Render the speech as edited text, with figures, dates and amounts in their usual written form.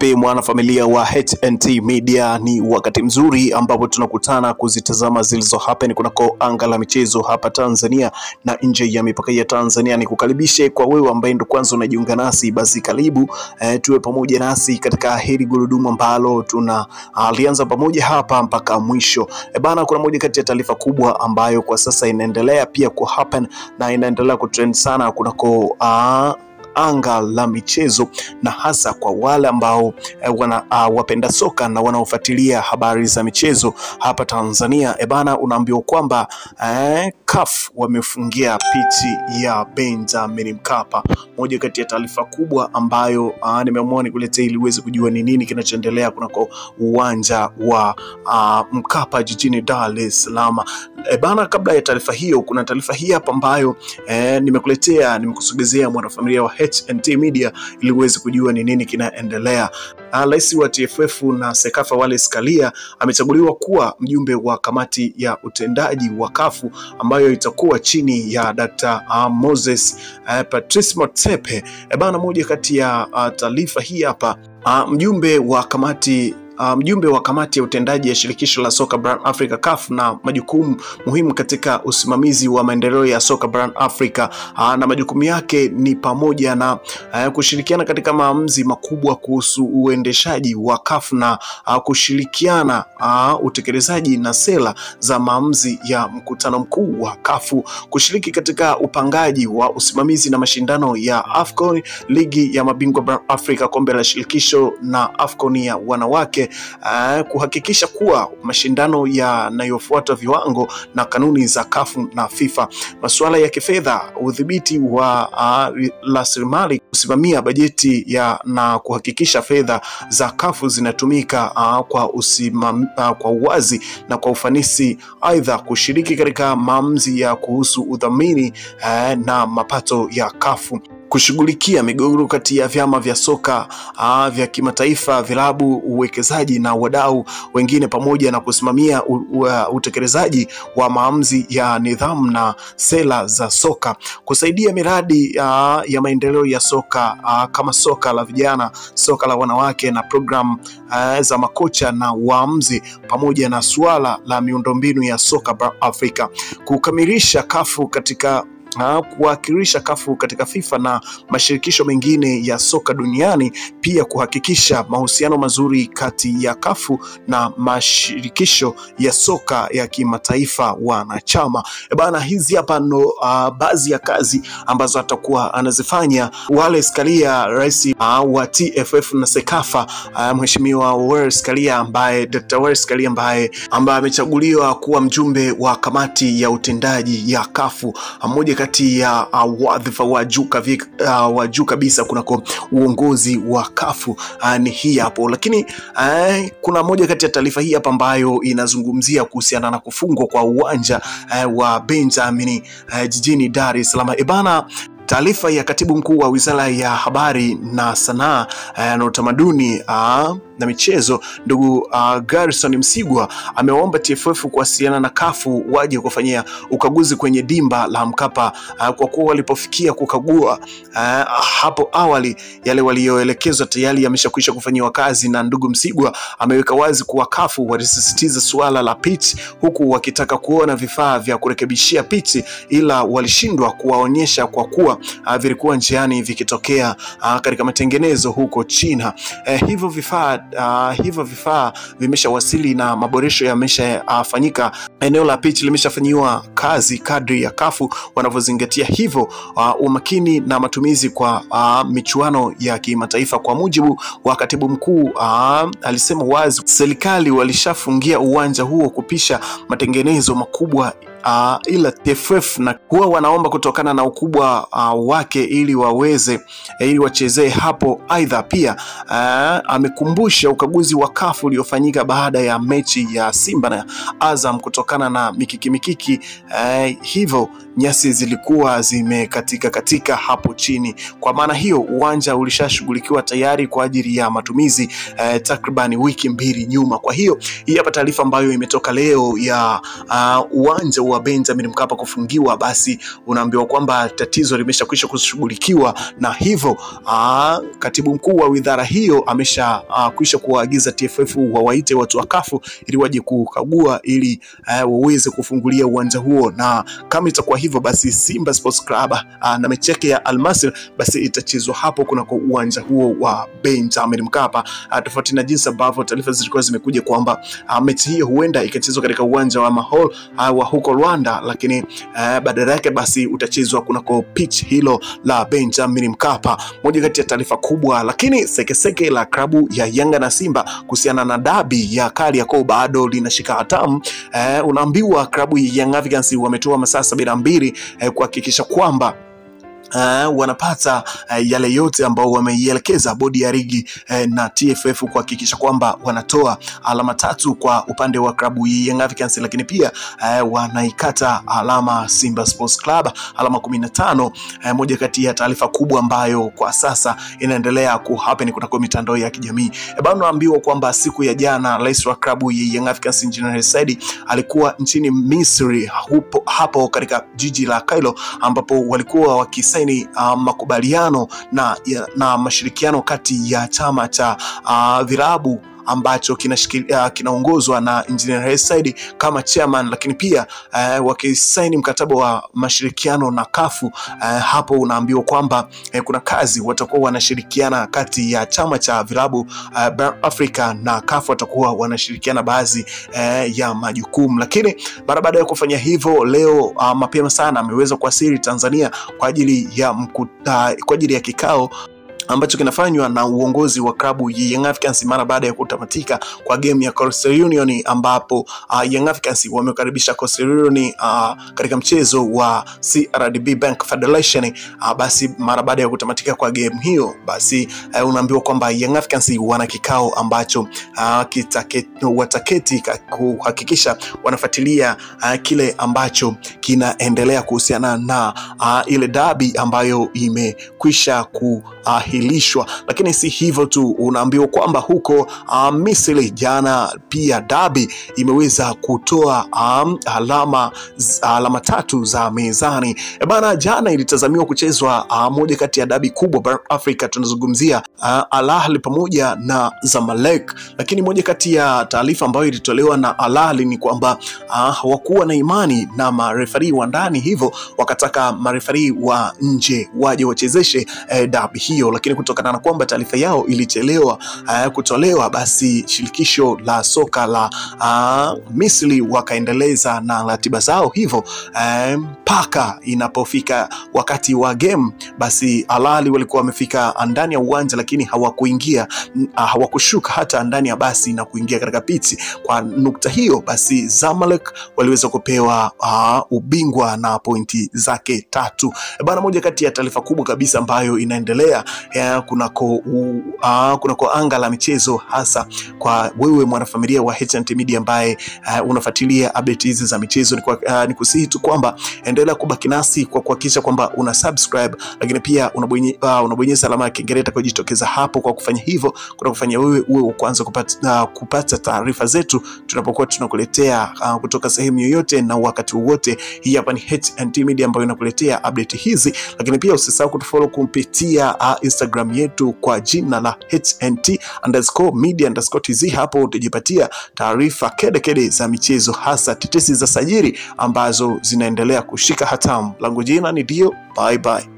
vipi mwanafamilia wa HNT Media? Ni wakati mzuri ambapo tunakutana kuzitazama zilizo happen kunako anga la michezo hapa Tanzania na nje ya mipaka ya Tanzania. Ni kukaribishe kwa wewe ambaye ndo kwanza unajiunga nasi, basi karibu tuwe pamoja nasi katika hili gurudumu ambalo tunalianza pamoja hapa mpaka mwisho. Bana, kuna moja kati ya taarifa kubwa ambayo kwa sasa inaendelea pia ku happen na inaendelea kutrend sana kunako anga la michezo, na hasa kwa wale ambao wapenda soka na wanaofuatilia habari za michezo hapa Tanzania. Bana, unaambiwa kwamba CAF wamefungia pichi ya Benjamin Mkapa. Moja kati ya taarifa kubwa ambayo nimeamua nikuletee ili uweze kujua ni nini kinachoendelea kunako uwanja wa Mkapa jijini Dar es Salaam. Bana, kabla ya taarifa hiyo kuna taarifa hii hapa ambayo nimekusogezea mwanafamilia wa HNT Media ili uweze kujua ni nini kinaendelea. Rais wa TFF na Sekafa Wallace Karia amechaguliwa kuwa mjumbe wa kamati ya utendaji wa CAF ambayo itakuwa chini ya Dr. Moses Patrice Motsepe. Bana, moja kati ya taarifa hii hapa, mjumbe wa kamati ya utendaji ya shirikisho la soka barani Afrika CAF na majukumu muhimu katika usimamizi wa maendeleo ya soka barani Afrika, na majukumu yake ni pamoja na kushirikiana katika maamuzi makubwa kuhusu uendeshaji wa CAF na kushirikiana utekelezaji na sera za maamuzi ya mkutano mkuu wa CAF, kushiriki katika upangaji wa usimamizi na mashindano ya AFCON, ligi ya mabingwa barani Afrika, kombe la shirikisho na AFCON ya wanawake, kuhakikisha kuwa mashindano yanayofuata viwango na kanuni za CAF na FIFA, masuala ya kifedha, udhibiti wa rasilimali, kusimamia bajeti na kuhakikisha fedha za CAF zinatumika kwa uwazi na kwa ufanisi. Aidha, kushiriki katika maamuzi ya kuhusu udhamini na mapato ya CAF, kushughulikia migogoro kati ya vyama vya soka vya kimataifa, vilabu, uwekezaji na wadau wengine, pamoja na kusimamia utekelezaji wa maamuzi ya nidhamu na sera za soka, kusaidia miradi ya maendeleo ya soka kama soka la vijana, soka la wanawake na program za makocha na waamuzi, pamoja na suala la miundombinu ya soka Afrika, kukamilisha CAF kuwakilisha CAF katika FIFA na mashirikisho mengine ya soka duniani, pia kuhakikisha mahusiano mazuri kati ya CAF na mashirikisho ya soka ya kimataifa wanachama. Bana, hizi hapa ndo baadhi ya kazi ambazo atakuwa anazifanya Wallace Karia, rais wa TFF na Sekafa, mheshimiwa Wallace Karia Dr. Wallace Karia ambaye amechaguliwa kuwa mjumbe wa kamati ya utendaji ya CAF, mmoja kati ya wadhifa wa juu kabisa kunako uongozi wa CAF ni hii hapo. Lakini kuna moja kati ya taarifa hii hapa ambayo inazungumzia kuhusiana na kufungwa kwa uwanja wa Benjamin jijini Dar es Salaam. Bana, taarifa ya katibu mkuu wa Wizara ya Habari na Sanaa na Utamaduni na Michezo, ndugu Garrison Msigwa, ameomba TFF kuwasiliana na CAF waje kufanyia ukaguzi kwenye dimba la Mkapa, kwa kuwa walipofikia kukagua hapo awali yale walioelekezwa tayari yameshakwisha kufanyiwa kazi. Na ndugu Msigwa ameweka wazi kuwa CAF walisisitiza suala la pitch, huku wakitaka kuona vifaa vya kurekebishia pitch, ila walishindwa kuwaonyesha kwa kuwa vilikuwa njiani vikitokea katika matengenezo huko China. Hivyo vifaa vimeshawasili na maboresho yameshafanyika. Eneo la pitch limeshafanyiwa kazi kadri ya CAF wanavyozingatia hivyo umakini na matumizi kwa michuano ya kimataifa. Kwa mujibu wa katibu mkuu, alisema wazi serikali walishafungia uwanja huo kupisha matengenezo makubwa, ila TFF na huwa wanaomba kutokana na ukubwa wake ili wachezee hapo. Aidha pia amekumbusha ukaguzi wa CAF uliofanyika baada ya mechi ya Simba na Azam kutokana na mikiki hivyo nyasi zilikuwa zimekatika hapo chini. Kwa maana hiyo uwanja ulishashughulikiwa tayari kwa ajili ya matumizi takriban wiki 2 nyuma. Kwa hiyo hii hapa taarifa ambayo imetoka leo ya uwanja wa wa Benjamin Mkapa kufungiwa, basi unaambiwa kwamba tatizo limeshakwisha kushughulikiwa, na hivyo katibu mkuu wa wizara hiyo ameshakwisha kuwaagiza TFF wawaite watu wa CAF ili waje kukagua ili waweze kufungulia uwanja huo, na kama itakuwa hivyo basi Simba Sports Club na mechi yake ya Al Masry basi itachezwa hapo kuna kwa uwanja huo wa Benjamin Mkapa, tofauti na jinsi ambavyo taarifa zilikuwa zimekuja kwamba mechi hiyo huenda ikachezwa katika uwanja wa Mahol wa huko Rwanda, lakini badala yake basi utachezwa kuna kwa pitch hilo la Benjamin Mkapa. Moja kati ya taarifa kubwa, lakini sekeseke la klabu ya Yanga na Simba kuhusiana na dabi ya Kariakoo bado linashika hatamu. Unaambiwa klabu ya Young Africans wametoa masaa 72 kuhakikisha kwamba wanapata yale yote ambao wameielekeza bodi ya ligi na TFF kuhakikisha kwamba wanatoa alama 3 kwa upande wa klabu ya Young Africans, lakini pia wanaikata alama Simba Sports Club alama 15. Moja kati ya taarifa kubwa ambayo kwa sasa inaendelea kuhappen kunako mitandao ya kijamii. Bado naambiwa kwamba siku ya jana rais wa klabu ya Young Africans Engineer Said alikuwa nchini Misri hapo katika jiji la Cairo, ambapo walikuwa wakisaini makubaliano na mashirikiano kati ya chama cha vilabu ambacho kinaongozwa na Engineer Said kama chairman, lakini pia wakisaini mkataba wa mashirikiano na CAF. Hapo unaambiwa kwamba kuna kazi watakuwa wanashirikiana kati ya chama cha vilabu Africa na CAF, watakuwa wanashirikiana baadhi ya majukumu. Lakini baada ya kufanya hivyo, leo mapema sana ameweza kuwasili Tanzania kwa ajili ya kikao ambacho kinafanywa na uongozi wa klabu ya Young Africans mara baada ya kutamatika kwa game ya Coastal Union, ambapo Young Africans wamekaribisha Coastal Union katika mchezo wa CRDB Bank Federation. Basi mara baada ya kutamatika kwa game hiyo, basi unaambiwa kwamba Young Africans wana kikao ambacho wataketi kuhakikisha wanafuatilia kile ambacho kinaendelea kuhusiana na ile dabi ambayo imekwisha kuahilishwa. Lakini si hivyo tu, unaambiwa kwamba huko Misri jana pia dabi imeweza kutoa alama 3 za mezani. Bana, jana ilitazamiwa kuchezwa moja kati ya dabi kubwa Afrika, tunazungumzia Al Ahly pamoja na Zamalek. Lakini moja kati ya taarifa ambayo ilitolewa na Al Ahly ni kwamba hawakuwa na imani na marefari wa ndani, hivyo wakataka marefari wa nje waje wachezeshe dabi hiyo. Lakini kutokana na kwamba taarifa yao ilichelewa kutolewa, basi shirikisho la soka la Misri wakaendeleza na ratiba zao, hivyo mpaka inapofika wakati wa game, basi Al Ahly walikuwa wamefika ndani ya uwanja, lakini hawakushuka hata ndani ya basi na kuingia katika pitch. Kwa nukta hiyo basi Zamalek waliweza kupewa ubingwa na pointi zake 3. Bana, moja kati ya taarifa kubwa kabisa ambayo inaendelea kunako anga la michezo, hasa kwa wewe mwanafamilia wa HNT Media ambaye unafuatilia update hizi za michezo, ni kusihi tu kwamba endelea kubaki nasi kwa kuhakikisha kwamba una subscribe, lakini pia unabonyeza alama ya kengele itakayojitokeza hapo. Kwa kufanya hivyo kuna kufanya wewe uwe kwanza kupata taarifa zetu tunapokuwa tunakuletea kutoka sehemu yoyote na wakati wowote. Hii hapa ni HNT Media ambayo inakuletea update hizi, lakini pia usisahau kutufollow kupitia Instagram yetu kwa jina la HNT_media_tz. Hapo utajipatia taarifa kede za michezo, hasa tetesi za sajili ambazo zinaendelea kushika hatamu. Langu jina ni Dio. Bye bye.